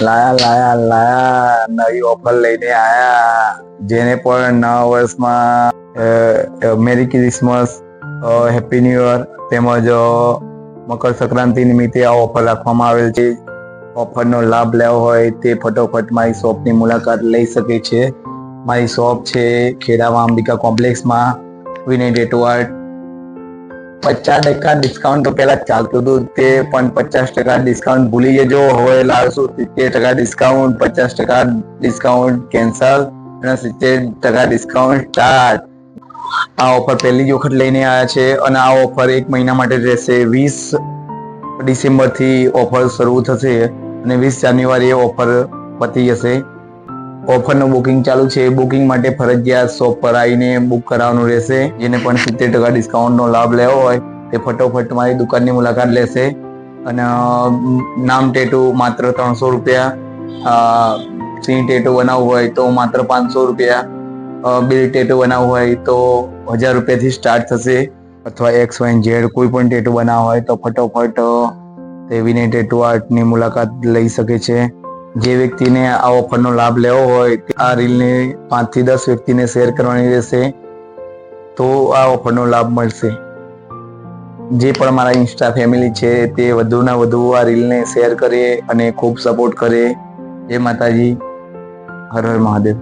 લાયા નવી ઓફર લઈને આયા. જેને પણ નવા વર્ષમાં merry Christmas, happy new year તેમજ મકર સંક્રાંતિ નિમિત્તે આ ઓફર રાખવામાં આવેલ છે. ઓફરનો લાભ લેવો હોય તે ફટોફટ મારી શોપની મુલાકાત લઈ શકે છે. મારી શોપ છે ખેડામાં અંબિકા કોમ્પ્લેક્સમાં, વિનય ટેટુ આર્ટ. 50% ડિસ્કાઉન્ટ તો પેલા ચાલતું હતું તે પણ 50% ડિસ્કાઉન્ટ ભૂલી જજો. હવે લાવશું 70% ડિસ્કાઉન્ટ, 50% ડિસ્કાઉન્ટ કેન્સલ અને 70% ડિસ્કાઉન્ટ સ્ટાર્ટ. આ ઓફર પહેલી જ વખત લઈને આવ્યા છે અને આ ઓફર 1 મહિના માટે રહેશે. 20 ડિસેમ્બરથી ઓફર શરૂ થશે અને 20 જાન્યુઆરી ઓફર પતી જશે. ઓફરનું બુકિંગ ચાલુ છે. બુકિંગ માટે ફરજિયાત શોપ પર આવીને બુક કરાવવાનું રહેશે. જેને પણ 70% ડિસ્કાઉન્ટનો લાભ લેવો હોય તે ફટોફટ મારી દુકાનની મુલાકાત લેશે. અને નામ ટેટુ માત્ર 300 રૂપિયા, સિંહ ટેટુ બનાવવું હોય તો માત્ર 500 રૂપિયા, બિલ ટેટુ બનાવવું હોય તો 1000 રૂપિયાથી સ્ટાર્ટ થશે. અથવા XYZ કોઈ પણ ટેટુ બનાવવા હોય તો ફટોફટ તે વિનય ટેટુ આર્ટની મુલાકાત લઈ શકે છે. જે વ્યક્તિને આ ઓફરનો લાભ લેવો હોય આ રીલને 5 થી 10 વ્યક્તિને શેર કરવાની રહેશે તો આ ઓફરનો લાભ મળશે. જે પણ મારા ઇન્સ્ટા ફેમિલી છે તે વધુના વધુ આ રીલને શેર કરે અને ખૂબ સપોર્ટ કરે. જય માતાજી, હર હર મહાદેવ.